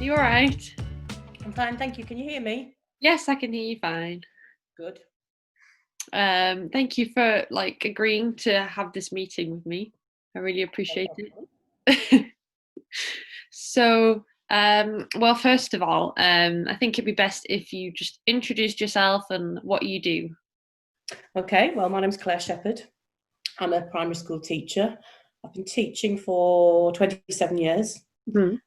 You all right? I'm fine, thank you. Can you hear me? Yes, I can hear you fine. Good. Thank you for agreeing to have this meeting with me. I really appreciate it. So, well, first of all, I think it'd be best if you just introduced yourself and what you do. Okay, well, my name's Clare Shepherd. I'm a primary school teacher. I've been teaching for 27 years. Mhm.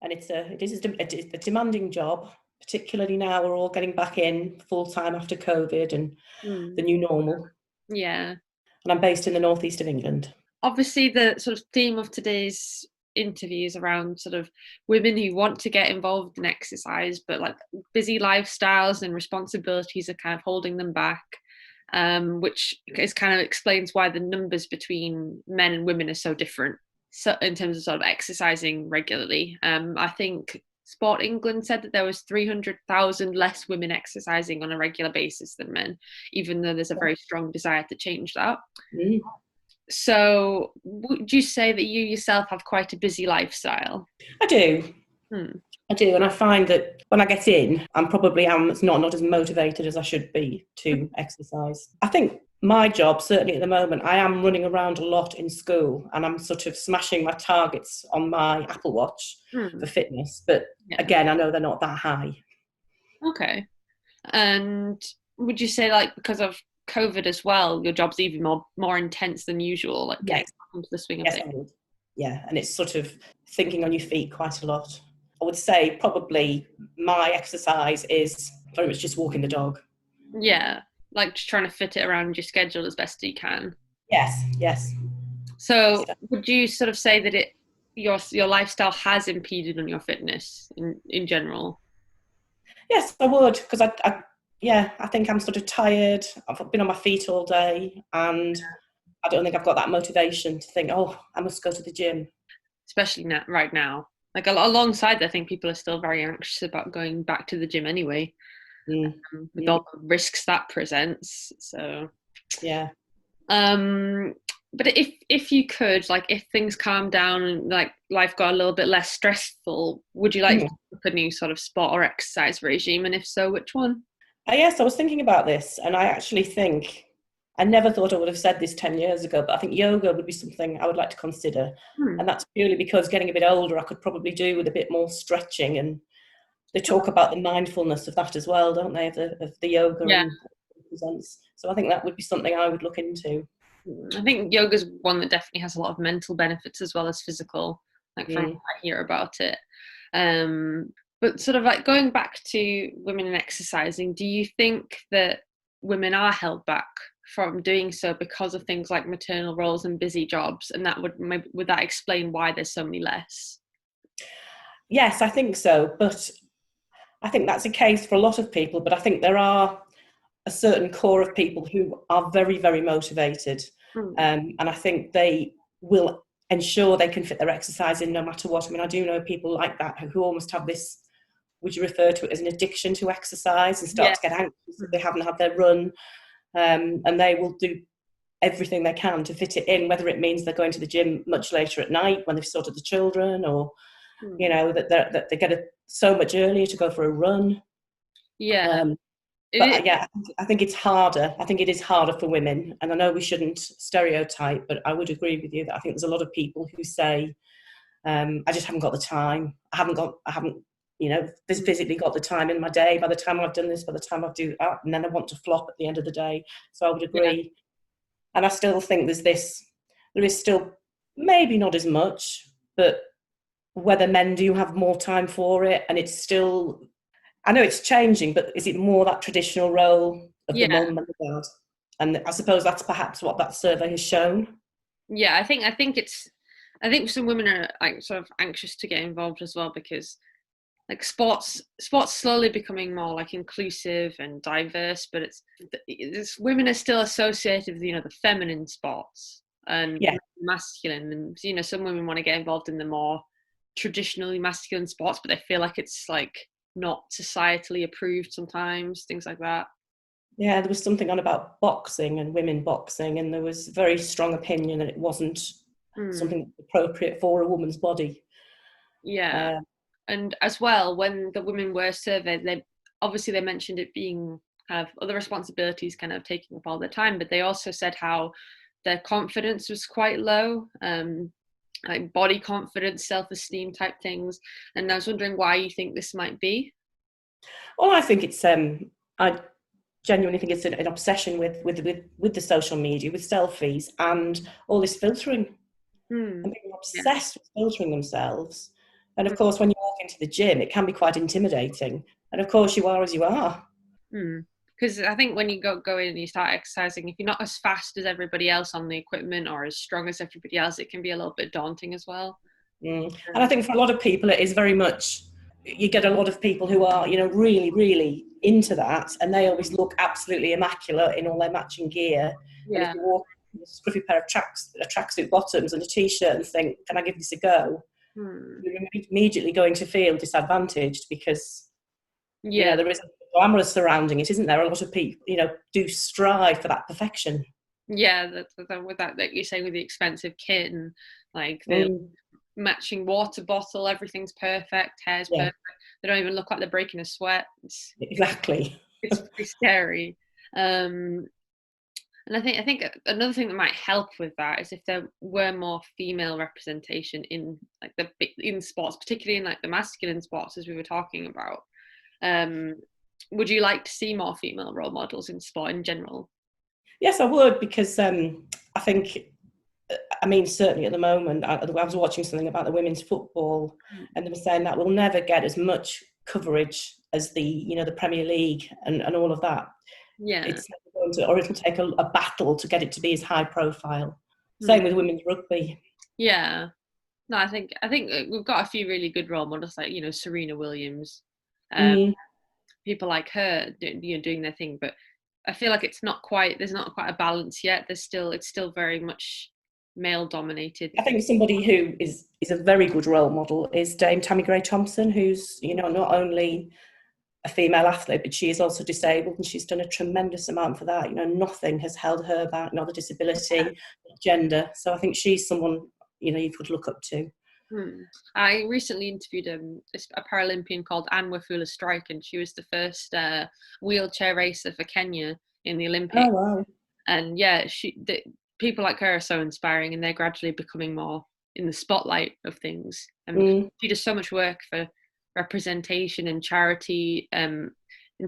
And it is a demanding job, particularly now we're all getting back in full-time after COVID and the new normal. Yeah. And I'm based in the northeast of England. Obviously, the sort of theme of today's interview is around sort of women who want to get involved in exercise, but busy lifestyles and responsibilities are kind of holding them back, which is kind of explains why the numbers between men and women are so different. So in terms of sort of exercising regularly, I think Sport England said that there was 300,000 less women exercising on a regular basis than men, even though there's a very strong desire to change that. Mm. So would you say that you yourself have quite a busy lifestyle? I do. I do, and I find that when I get in, I'm probably not as motivated as I should be to exercise. I think my job, certainly at the moment, I am running around a lot in school and I'm sort of smashing my targets on my Apple Watch for fitness. But again, I know they're not that high. Okay. And would you say because of COVID as well, your job's even more intense than usual, getting into the swing of Yes, things? I would. Yeah, and it's sort of thinking on your feet quite a lot. I would say probably my exercise is very much just walking the dog. Yeah, just trying to fit it around your schedule as best you can. Yes. So would you sort of say that your lifestyle has impeded on your fitness in general? Yes, I would, because I think I'm sort of tired. I've been on my feet all day, and I don't think I've got that motivation to think, oh, I must go to the gym. Especially right now. Alongside that, I think people are still very anxious about going back to the gym anyway, with all the risks that presents. So, yeah. But if you could, if things calm down and life got a little bit less stressful, would you like to pick up a new sort of sport or exercise regime? And if so, which one? Yes, I was thinking about this, and I actually think I never thought I would have said this 10 years ago, but I think yoga would be something I would like to consider. And that's purely because getting a bit older, I could probably do with a bit more stretching. And they talk about the mindfulness of that as well, don't they, of the yoga and presents. So I think that would be something I would look into. I think yoga's one that definitely has a lot of mental benefits as well as physical, from what I hear about it. But sort of going back to women and exercising, do you think that women are held back from doing so because of things like maternal roles and busy jobs, and that would that explain why there's so many less? Yes, I think so, but I think that's a case for a lot of people, but I think there are a certain core of people who are very, very motivated. And I think they will ensure they can fit their exercise in no matter what. I mean, I do know people like that who almost have this, would you refer to it as an addiction to exercise, and start to get anxious if they haven't had their run. And they will do everything they can to fit it in, whether it means they're going to the gym much later at night when they've sorted the children, or that they get so much earlier to go for a run. But I think it's harder. I think it is harder for women, and I know we shouldn't stereotype, but I would agree with you that I think there's a lot of people who say, "I just haven't got the time. I haven't, physically got the time in my day. By the time I've done this, by the time I do that, and then I want to flop at the end of the day." So I would agree, and I still think there is still maybe not as much, but whether men do have more time for it, and it's still. I know it's changing, but is it more that traditional role of the mum and the dad? And I suppose that's perhaps what that survey has shown. Yeah, I think some women are sort of anxious to get involved as well, because sports slowly becoming more inclusive and diverse, but it's women are still associated with the feminine sports and masculine, and some women want to get involved in the more traditionally masculine sports, but they feel like it's not societally approved sometimes, things like that. Yeah, there was something on about boxing and women boxing, and there was a very strong opinion that it wasn't something appropriate for a woman's body. Yeah. And as well, when the women were surveyed, they mentioned it being kind of other responsibilities kind of taking up all their time, but they also said how their confidence was quite low, like body confidence, self-esteem type things. And I was wondering why you think this might be. Well, I think it's I genuinely think it's an obsession with the social media, with selfies and all this filtering. And people are obsessed with filtering themselves. And of course, when you walk into the gym, it can be quite intimidating. And of course, you are as you are. Because I think when you go in and you start exercising, if you're not as fast as everybody else on the equipment or as strong as everybody else, it can be a little bit daunting as well. And I think for a lot of people, it is very much, you get a lot of people who are, really, really into that, and they always look absolutely immaculate in all their matching gear. Yeah. And if you walk with a scruffy pair of tracksuit bottoms and a t-shirt and think, can I give this a go? You're immediately going to feel disadvantaged because there is a glamorous surrounding it, isn't there? A lot of people, do strive for that perfection. Yeah, with that you say, with the expensive kit and like the matching water bottle, everything's perfect, hair's perfect. They don't even look like they're breaking a sweat. Exactly. It's pretty scary. And I think another thing that might help with that is if there were more female representation in like in sports, particularly in like the masculine sports, as we were talking about. Would you like to see more female role models in sport in general? Yes, I would, because I think, certainly at the moment, I was watching something about the women's football, and they were saying that we'll never get as much coverage as the Premier League and all of that. Yeah, it's never going to, or it'll take a battle to get it to be as high profile. Same with women's rugby. Yeah, no, I think we've got a few really good role models, like Serena Williams, people like her, doing their thing. But I feel like there's not quite a balance yet. It's still very much male dominated. I think somebody who is a very good role model is Dame Tammy Gray-Thompson, who's not only a female athlete, but she is also disabled, and she's done a tremendous amount for that. Nothing has held her back, not the disability, gender. So I think she's someone you could look up to. I recently interviewed a Paralympian called Anne Wafula-Strike, and she was the first wheelchair racer for Kenya in the Olympics. Oh wow! And people like her are so inspiring, and they're gradually becoming more in the spotlight of things. And she does so much work for representation and charity, in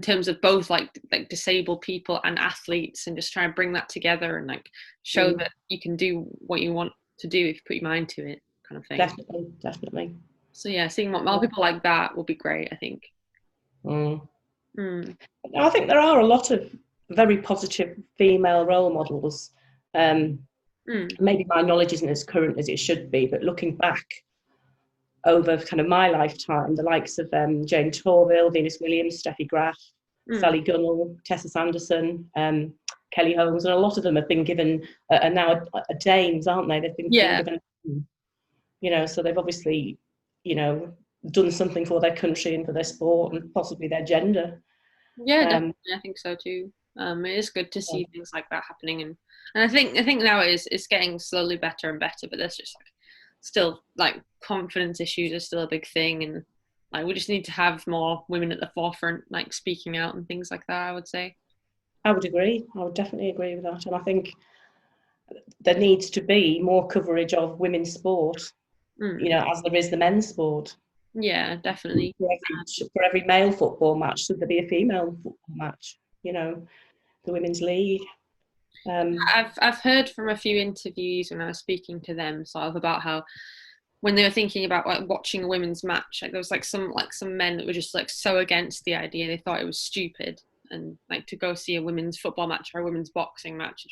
terms of both like disabled people and athletes, and just try and bring that together and like show that you can do what you want to do if you put your mind to it, kind of thing. Definitely. So yeah, seeing more people like that will be great, I think. I think there are a lot of very positive female role models. Maybe my knowledge isn't as current as it should be, but looking back over kind of my lifetime, the likes of Jane Torville, Venus Williams, Steffi Graf, Sally Gunnell, Tessa Sanderson, Kelly Holmes, and a lot of them have been given are now a dames, aren't they? They've been given, so they've obviously, done something for their country and for their sport and possibly their gender. Yeah, definitely. I think so too. It is good to see things like that happening, and I think now it's getting slowly better and better, but there's just still confidence issues are still a big thing, and we just need to have more women at the forefront, speaking out and things like that, I would say. I would agree. I would definitely agree with that. And I think there needs to be more coverage of women's sport, as there is the men's sport. Yeah, definitely. For every male football match, should there be a female football match? The women's league. I've heard from a few interviews when I was speaking to them sort of about how when they were thinking about watching a women's match, there was some men that were just so against the idea. They thought it was stupid, and to go see a women's football match or a women's boxing match,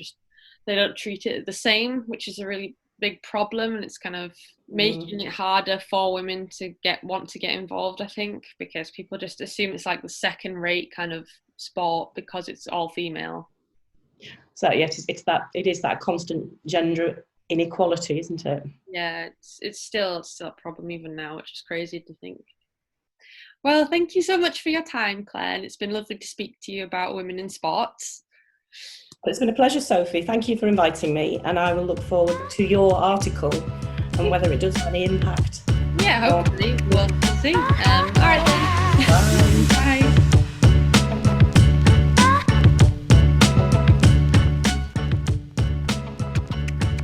they don't treat it the same, which is a really big problem, and it's kind of making it harder for women to want to get involved, I think, because people just assume it's the second rate kind of sport because it's all female. So yes, it is that constant gender inequality, isn't it? Yeah, it's still a problem even now, which is crazy to think. Well, thank you so much for your time, Claire, and it's been lovely to speak to you about women in sports. It's been a pleasure, Sophie. Thank you for inviting me, and I will look forward to your article and whether it does have any impact. Yeah, hopefully we'll see. All right then. Bye. Bye.